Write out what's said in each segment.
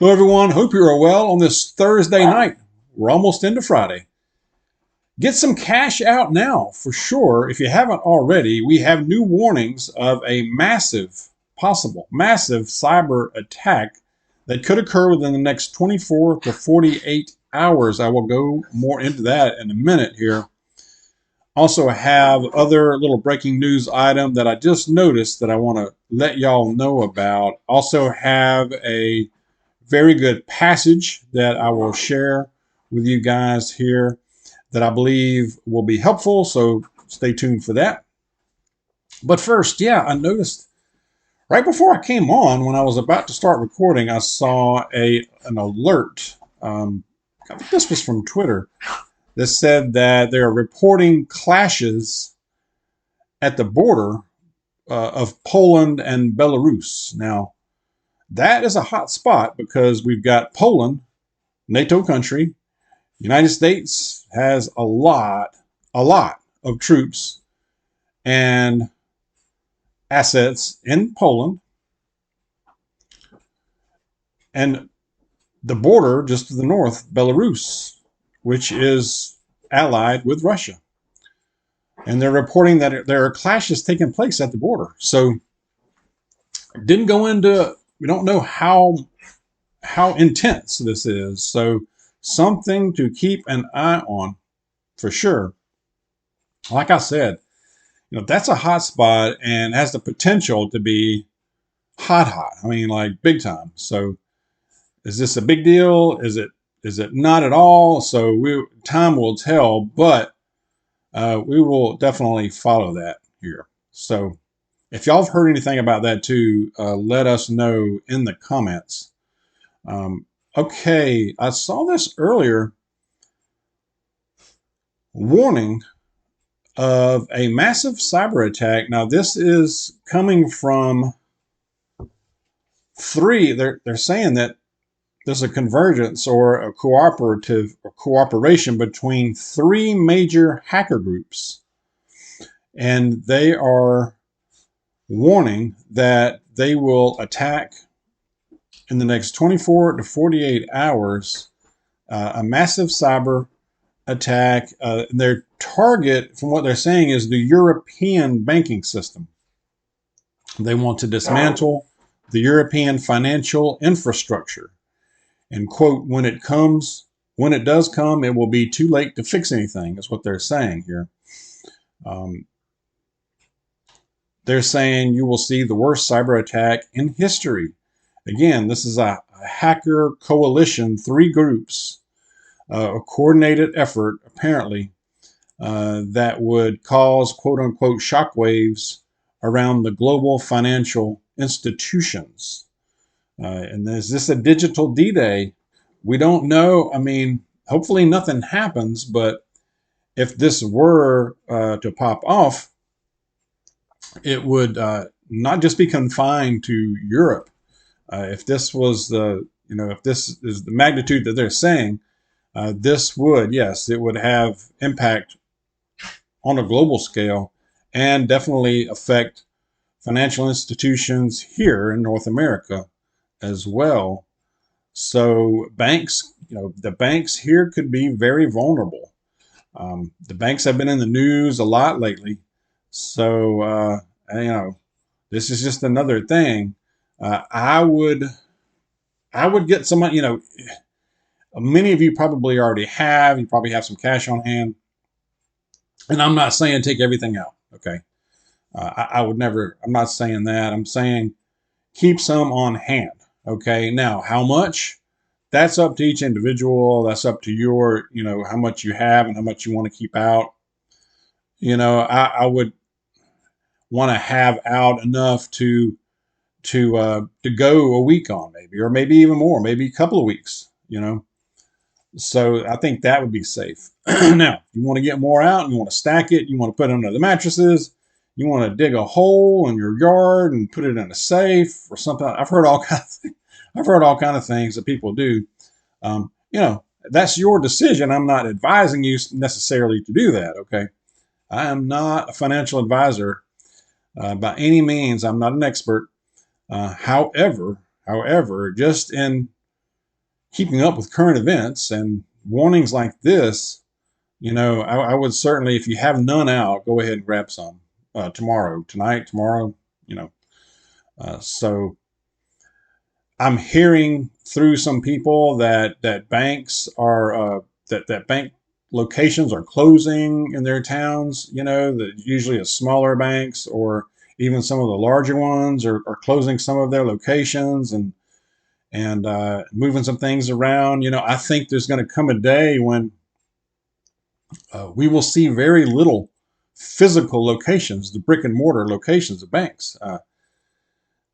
Hello, everyone. Hope you are well on this Thursday night. We're almost into Friday. Get some cash out now for sure. If you haven't already, we have new warnings of a possible massive cyber attack that could occur within the next 24 to 48 hours. I will go more into that in a minute here. Also have other little breaking news item that I just noticed that I want to let y'all know about. Also have a very good passage that I will share with you guys here that I believe will be helpful. So stay tuned for that. But first, yeah, I noticed right before I came on, when I was about to start recording, I saw an alert. I think this was from Twitter that said that they are reporting clashes at the border of Poland and Belarus. Now, that is a hot spot because we've got Poland, NATO country. United States has a lot of troops and assets in Poland, and the border just to the north, Belarus, which is allied with Russia. And they're reporting that there are clashes taking place at the border. So didn't go into, we don't know how intense this is. So something to keep an eye on for sure. Like I said, that's a hot spot and has the potential to be hot. I mean, like big time. So is this a big deal? Is it not at all? So time will tell, but we will definitely follow that here. So if y'all have heard anything about that too, let us know in the comments. Okay, I saw this earlier. Warning of a massive cyber attack. Now, this is coming from three. They're saying that there's a convergence or a cooperation between three major hacker groups, and they are warning that they will attack in the next 24 to 48 hours a massive cyber attack. Their target, from what they're saying, is the European banking system. They want to dismantle the European financial infrastructure. And quote, when it does come, it will be too late to fix anything, is what they're saying here. Um, they're saying you will see the worst cyber attack in history. Again, this is a hacker coalition, three groups, a coordinated effort, apparently, that would cause quote unquote shockwaves around the global financial institutions. And is this a digital D-Day? We don't know. I mean, hopefully nothing happens, but if this were to pop off, it would not just be confined to Europe. If this was if this is the magnitude that they're saying, this would, yes, it would have impact on a global scale and definitely affect financial institutions here in North America as well. So banks, the banks here could be very vulnerable. The banks have been in the news a lot lately. So, this is just another thing. I would get some, many of you probably already have, you probably have some cash on hand. And I'm not saying take everything out. Okay. I would never, I'm not saying that. I'm saying keep some on hand. Okay. Now, how much? That's up to each individual. That's up to your, how much you have and how much you want to keep out. I would want to have out enough to go a week on, maybe, or maybe even more, maybe a couple of weeks. So I think that would be safe. Now, you want to get more out, you want to stack it, you want to put it under the mattresses, you want to dig a hole in your yard and put it in a safe or something. I've heard all kind of things that people do. That's your decision. I'm not advising you necessarily to do that. Okay, I am not a financial advisor by any means. I'm not an expert. However, just in keeping up with current events and warnings like this, I would certainly, if you have none out, go ahead and grab some tomorrow. You know, so I'm hearing through some people that banks are that bank locations are closing in their towns. That usually is smaller banks or even some of the larger ones are closing some of their locations and moving some things around. I think there's going to come a day when we will see very little physical locations, the brick and mortar locations of banks.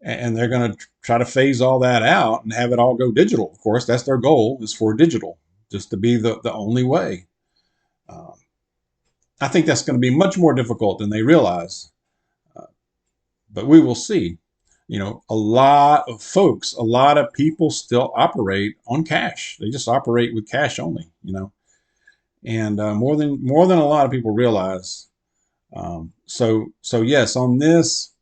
And they're going to try to phase all that out and have it all go digital. Of course, that's their goal, is for digital, just to be the only way. I think that's going to be much more difficult than they realize, but we will see. A lot of folks, a lot of people still operate on cash. They just operate with cash only, and more than a lot of people realize. So yes, on this,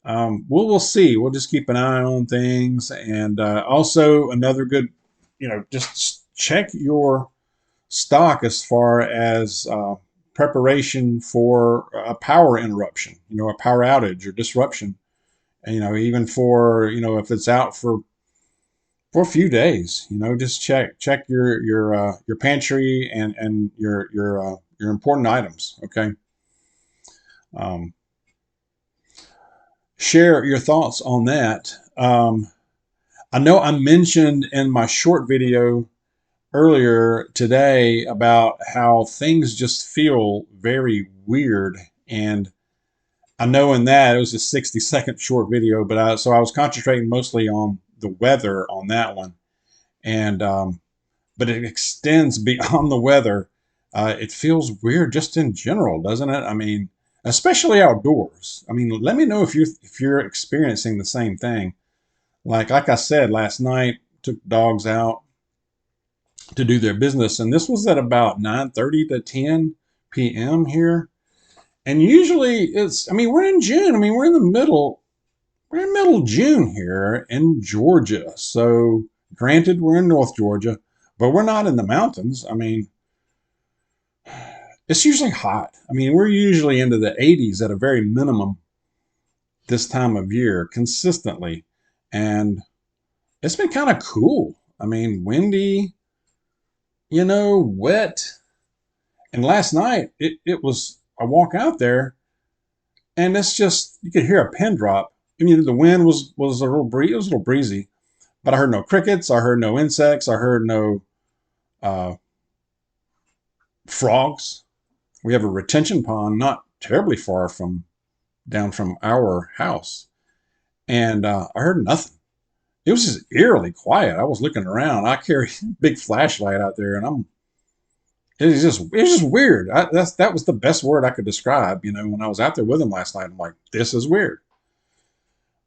we'll see. We'll just keep an eye on things, and also another good, just check your stock as far as preparation for a power interruption, a power outage or disruption, and, even for if it's out for a few days, just check your pantry and your important items. Okay. Share your thoughts on that. I know I mentioned in my short video earlier today about how things just feel very weird. And I know in that it was a 60-second short video, but I was concentrating mostly on the weather on that one. And, but it extends beyond the weather. It feels weird just in general, doesn't it? I mean, especially outdoors. I mean, let me know if you're experiencing the same thing. Like I said last night, took dogs out to do their business, and this was at about 9:30 to 10 p.m. here. And usually we're in June. We're in the middle of June here in Georgia. So granted, we're in North Georgia, but we're not in the mountains. It's usually hot. We're usually into the 80s at a very minimum this time of year consistently. And it's been kind of cool. Windy, wet. And last night it was, I walk out there and it's just, you could hear a pin drop. The wind was a little it was a little breezy, but I heard no crickets. I heard no insects. I heard no frogs. We have a retention pond not terribly far down from our house. And I heard nothing. It was just eerily quiet. I was looking around. I carry a big flashlight out there, and it was just weird. That was the best word I could describe. When I was out there with him last night, I'm like, this is weird.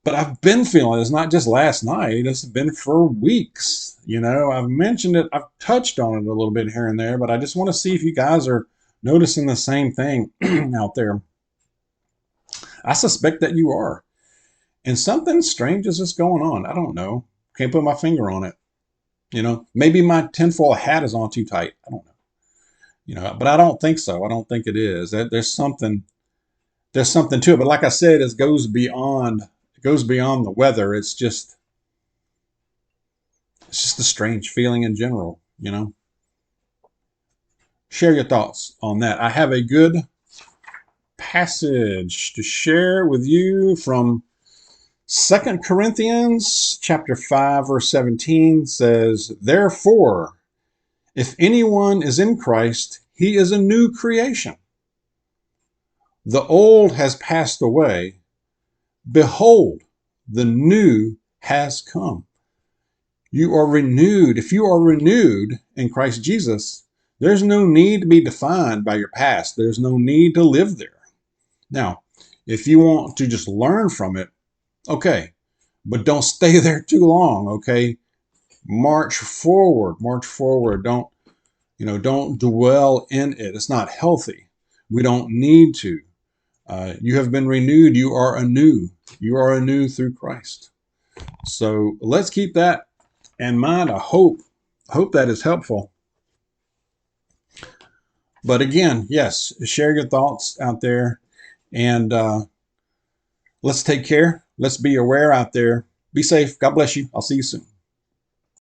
But I've been feeling it's not just last night. It's been for weeks. I've mentioned it. I've touched on it a little bit here and there, but I just want to see if you guys are noticing the same thing out there. I suspect that you are. And something strange is just going on. I don't know. Can't put my finger on it. Maybe my tinfoil hat is on too tight. I don't know. But I don't think so. I don't think it is. There's something to it. But like I said, it goes beyond the weather. It's just a strange feeling in general, Share your thoughts on that. I have a good passage to share with you from 2 Corinthians chapter 5, verse 17 says, "Therefore, if anyone is in Christ, he is a new creation. The old has passed away. Behold, the new has come." You are renewed. If you are renewed in Christ Jesus, there's no need to be defined by your past. There's no need to live there. Now, if you want to just learn from it, okay, but don't stay there too long. Okay, march forward. Don't dwell in it. It's not healthy. We don't need to. You have been renewed. You are anew. You are anew through Christ. So let's keep that in mind. I hope Hope that is helpful. But again, yes, share your thoughts out there, and let's take care. Let's be aware out there. Be safe. God bless you. I'll see you soon.